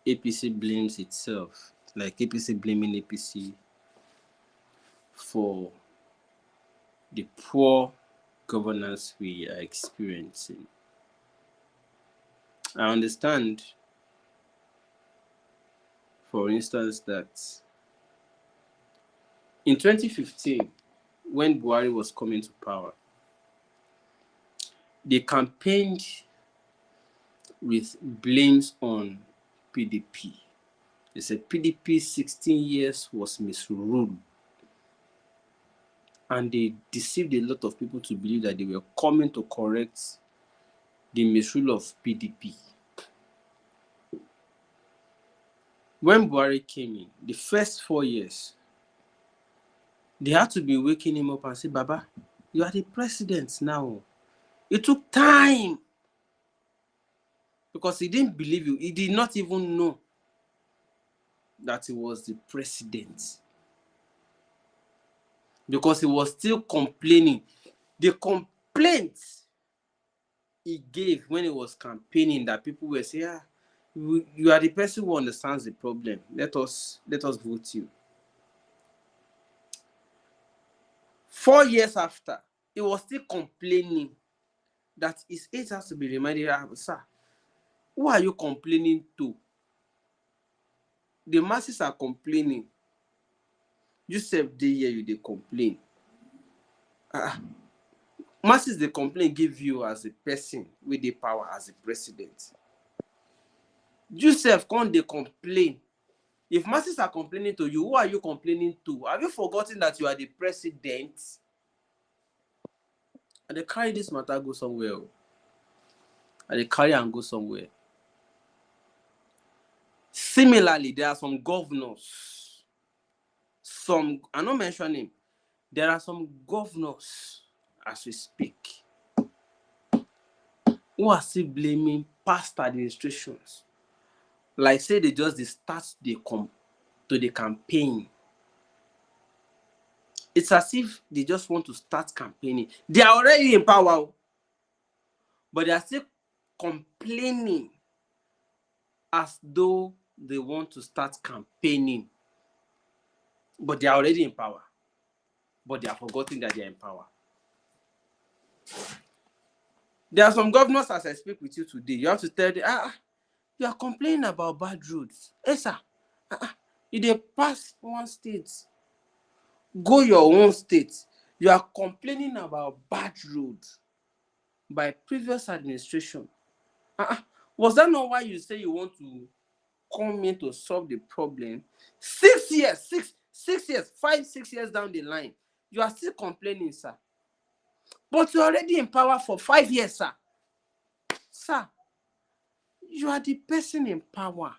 APC blames itself, like APC blaming APC for the poor governance we are experiencing. I understand, for instance, that in 2015, when Buhari was coming to power, they campaigned with blames on PDP. They said PDP 16 years was misruled, and they deceived a lot of people to believe that they were coming to correct the misrule of PDP. When Buhari came in, the first 4 years, they had to be waking him up and say, Baba, you are the president now. It took time because he didn't believe you. He did not even know that he was the president because he was still complaining. The complaints he gave when he was campaigning, that people were saying, you are the person who understands the problem. Let us vote you. 4 years after, he was still complaining that his age has to be reminded. Sir, who are you complaining to? The masses are complaining. You self dey here, you dey complain. Masses dey complain give you as a person with the power as a president. You self come dey complain. If masses are complaining to you, who are you complaining to? Have you forgotten that you are the president? And they carry this matter go somewhere. And they carry and go somewhere. Similarly, there are some governors. I'm not mentioning. There are some governors, as we speak, who are still blaming past administrations. Like say they just start to the campaign. It's as if they just want to start campaigning. They are already in power, but they are still complaining as though they want to start campaigning. But they are already in power. But they are forgetting that they are in power. There are some governors, as I speak with you today, you have to tell them, you are complaining about bad roads. Hey, sir, you dey pass one state, go your own state. You are complaining about bad roads by previous administration. Was that not why you say you want to come in to solve the problem? 6 years, 6 years down the line, you are still complaining, sir. But you're already in power for 5 years, sir. Sir, you are the person in power.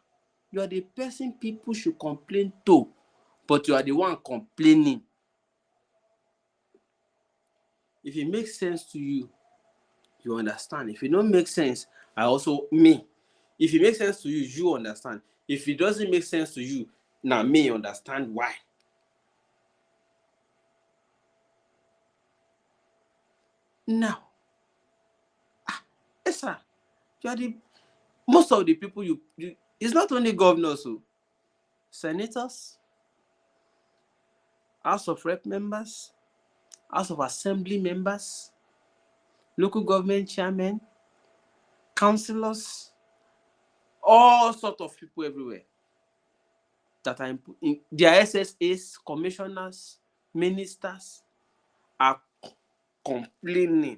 You are the person people should complain to, but you are the one complaining. If it makes sense to you, you understand. If it don't make sense, if it makes sense to you, you understand. If it doesn't make sense to you, now me understand why. Now, yes, sir, you are most of the people it's not only governors, senators, House of Rep members, House of Assembly members, local government chairmen, councillors, all sorts of people everywhere that are in their SSAs, commissioners, ministers are complaining,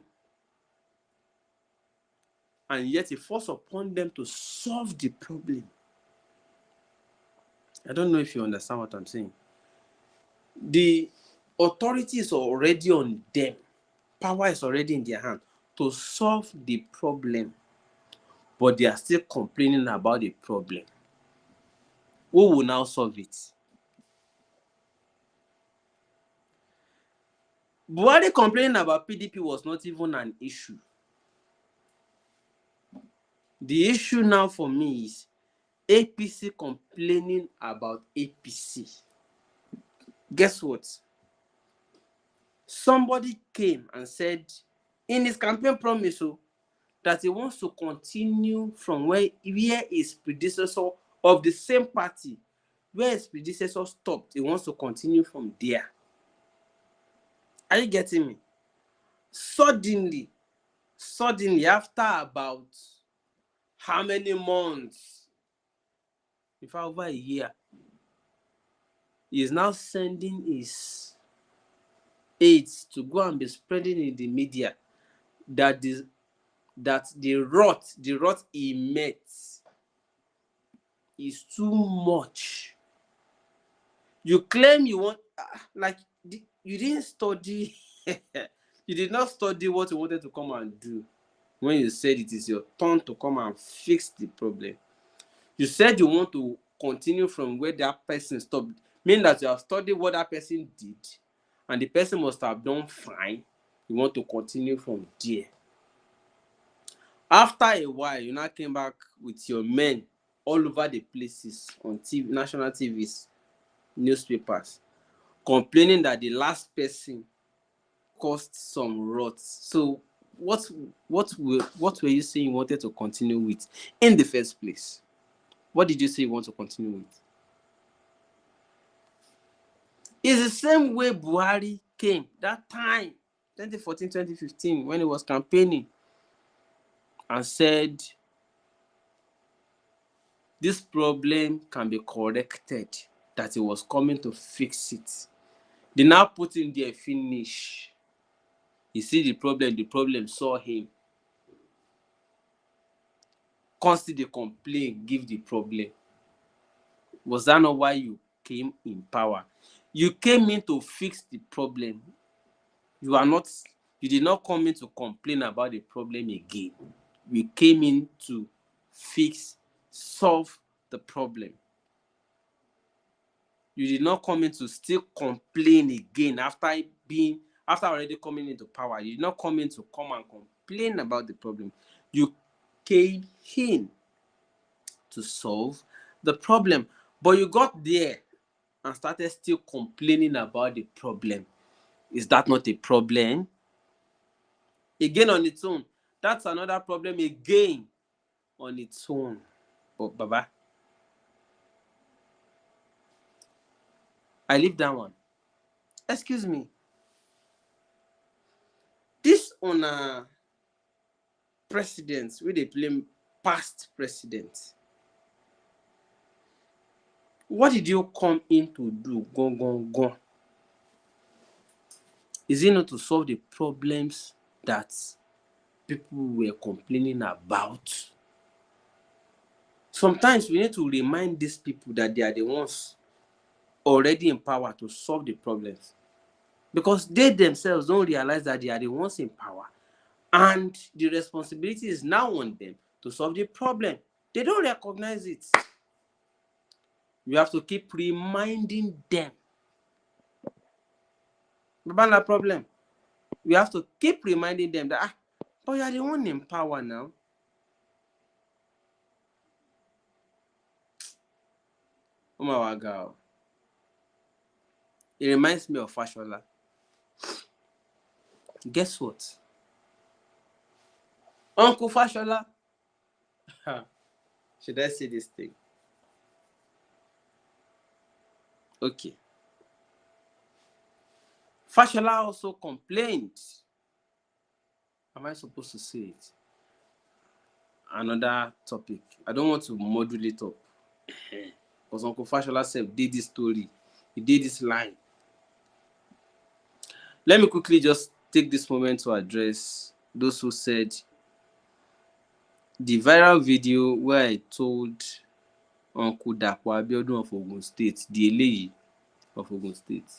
and yet it falls upon them to solve the problem. I don't know if you understand what I'm saying. The authority is already on them. Power is already in their hand to solve the problem, but they are still complaining about the problem. Who will now solve it? Buhari complaining about PDP was not even an issue. The issue now for me is APC complaining about APC. Guess what? Somebody came and said in his campaign promise that he wants to continue from where his predecessor of the same party where his predecessor stopped. He wants to continue from there. Are you getting me? Suddenly, after about how many months? In fact, over a year, he is now sending his aides to go and be spreading in the media that the rot he met is too much. You claim you want, like, you didn't study. You did not study what you wanted to come and do when you said it is your turn to come and fix the problem. You said you want to continue from where that person stopped, meaning that you have studied what that person did and the person must have done fine. You want to continue from there. After a while, you now came back with your men all over the places on TV, national TVs, newspapers, complaining that the last person caused some rot. So what were you saying you wanted to continue with in the first place? What did you say you want to continue with? It's the same way Buhari came that time, 2014, 2015, when he was campaigning and said this problem can be corrected, that he was coming to fix it. They now put him there, finish. You see the problem saw him. Constantly complain, give the problem. Was that not why you came in power? You came in to fix the problem. You did not come in to complain about the problem again. You came in to solve the problem. You did not come in to still complain again after already coming into power. You did not come in to come and complain about the problem. You came in to solve the problem. But you got there and started still complaining about the problem. Is that not a problem? Again on its own. That's another problem again on its own. But Baba, I leave that one. Excuse me. This on a president, wey dey blame past president. What did you come in to do? Go. Is it not to solve the problems that people were complaining about? Sometimes we need to remind these people that they are the ones already in power to solve the problems, because they themselves don't realize that they are the ones in power and the responsibility is now on them to solve the problem. They don't recognize it. You have to keep reminding them about that problem. We have to keep reminding them that, but you are the one in power now. Oh my God. It reminds me of Fashola. Guess what? Uncle Fashola. Should I say this thing? Okay. Fashola also complained. Am I supposed to say it? Another topic. I don't want to module it up. Because Uncle Fashola said did this story. He did this line. Let me quickly just take this moment to address those who said the viral video where I told Uncle Dapo Abiodun of Ogun State, the Eleyi of Ogun State,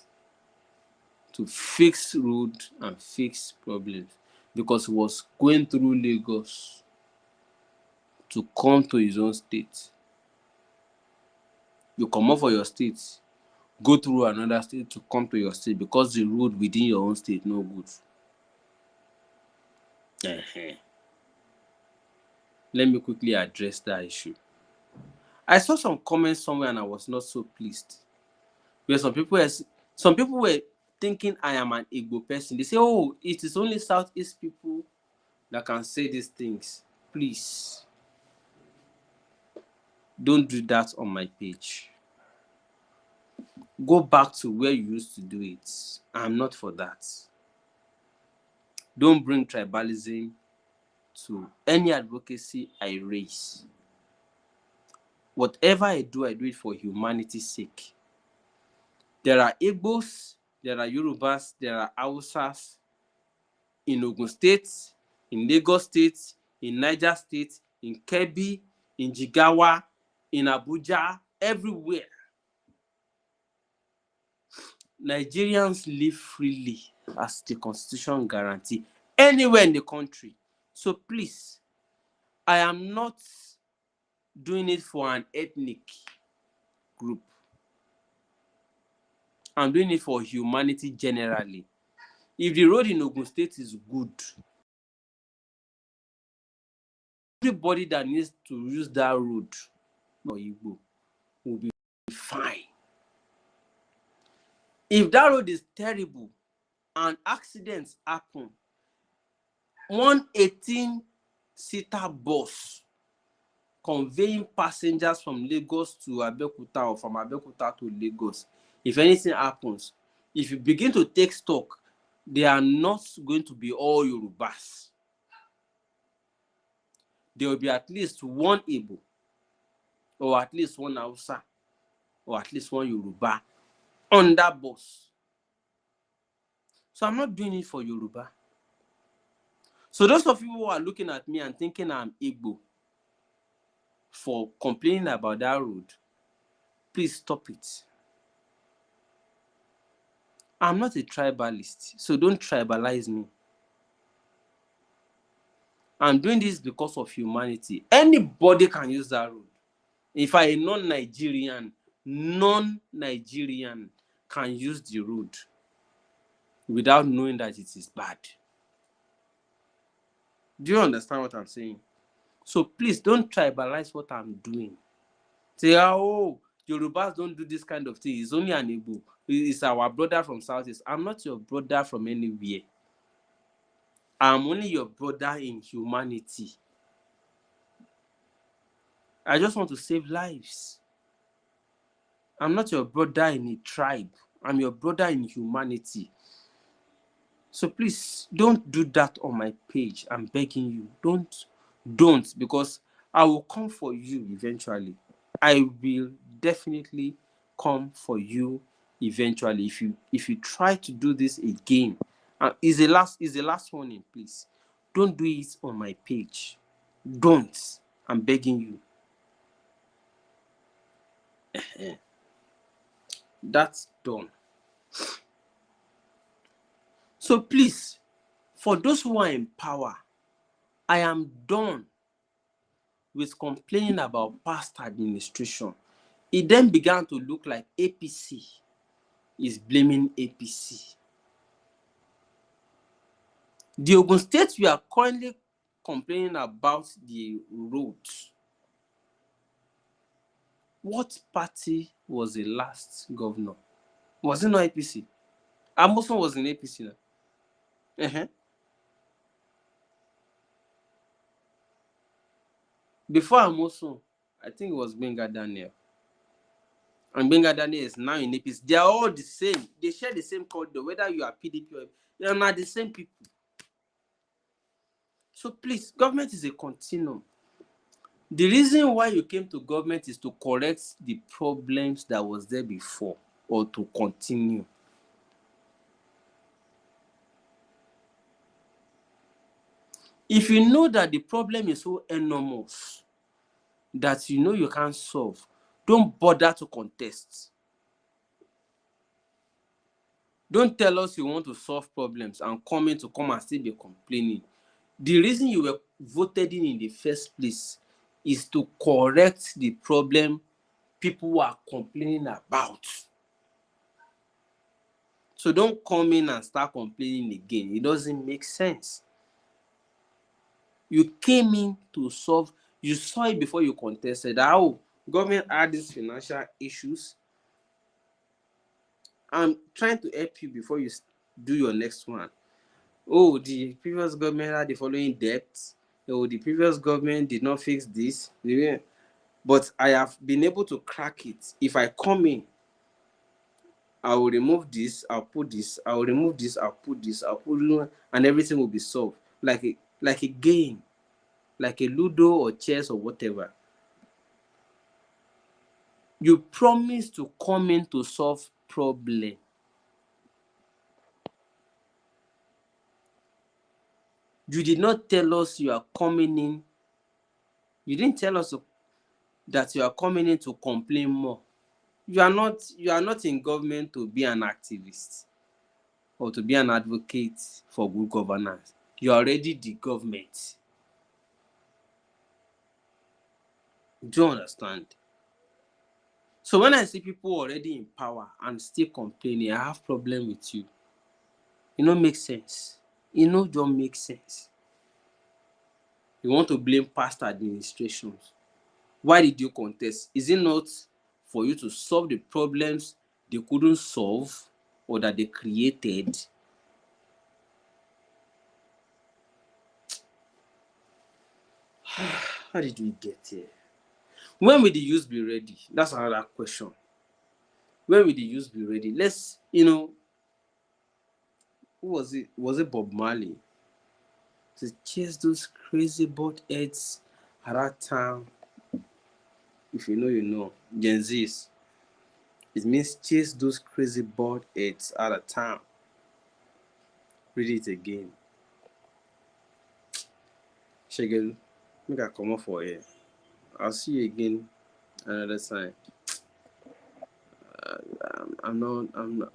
to fix road and fix problems, because he was going through Lagos to come to his own state. You come out for your state, go through another state to come to your state because the road within your own state no good. Let me quickly address that issue. I saw some comments somewhere and I was not so pleased. Where some people were thinking I am an Igbo person. They say, oh, it is only Southeast people that can say these things. Please. Don't do that on my page. Go back to where you used to do it. I'm not for that. Don't bring tribalism to any advocacy I raise. Whatever I do it for humanity's sake. There are Igbos, there are Yorubas, there are Hausas in Ogun State, in Lagos State, in Niger State, in Kebbi, in Jigawa, in Abuja, everywhere. Nigerians live freely as the Constitution guarantees anywhere in the country. So please, I am not doing it for an ethnic group. I'm doing it for humanity generally. If the road in Ogun State is good, everybody that needs to use that road will be fine. If that road is terrible and accidents happen, one 18-seater bus conveying passengers from Lagos to Abeokuta or from Abeokuta to Lagos, if anything happens, if you begin to take stock, they are not going to be all Yorubas. There will be at least one Igbo, or at least one Hausa, or at least one Yoruba on that bus. So I'm not doing it for Yoruba. So those of you who are looking at me and thinking I'm Igbo for complaining about that road, please stop it. I'm not a tribalist, so don't tribalize me. I'm doing this because of humanity. Anybody can use that road. If I'm a non-Nigerian can use the road without knowing that it is bad. Do you understand what I'm saying? So please don't tribalize what I'm doing. Say, oh, Yorubas don't do this kind of thing. It's only an Igbo. It's our brother from Southeast. I'm not your brother from anywhere. I'm only your brother in humanity. I just want to save lives. I'm not your brother in a tribe. I'm your brother in humanity. So please don't do that on my page. I'm begging you. Don't, because I will come for you eventually. I will definitely come for you eventually if you try to do this again. Is the last warning, please. Don't do it on my page. Don't. I'm begging you. That's done. So please, for those who are in power, I am done with complaining about past administration. It then began to look like APC is blaming APC. The Ogun State we are currently complaining about the roads. What party was the last governor? Was it not APC? Amoson was in APC now. Before Amoson, I think it was Benga Daniel. And Benga Daniel is now in APC. They are all the same. They share the same culture, whether you are PDP or they are not the same people. So please, government is a continuum. The reason why you came to government is to correct the problems that was there before or to continue. If you know that the problem is so enormous that you know you can't solve, don't bother to contest. Don't tell us you want to solve problems and come and still be complaining. The reason you were voted in the first place is to correct the problem people are complaining about. So don't come in and start complaining again. It doesn't make sense. You came in to solve, you saw it before you contested. How government had these financial issues. I'm trying to help you before you do your next one. Oh, the previous government had the following debts. Oh, the previous government did not fix this. But I have been able to crack it. If I come in, I will remove this, I'll put this, I will remove this, I'll put this, I'll put it, and everything will be solved. Like a game, like a Ludo or chess or whatever. You promise to come in to solve problem. You did not tell us you are coming in. You didn't tell us that you are coming in to complain more. You are not in government to be an activist or to be an advocate for good governance. You are already the government. Do you understand? So when I see people already in power and still complaining, I have problem with you. It no make sense. It no don't make sense. You want to blame past administrations. Why did you contest? Is it not for you to solve the problems they couldn't solve or that they created? How did we get here? When will the youth be ready? That's another question. When will the youth be ready? Let's, who was it? Was it Bob Marley? To chase those crazy butt heads at that time. If you know, you know. Gen Zs. It means chase those crazy butt heads at a time. Read it again. Shagel, make I come up for here. I'll see you again another time. I'm not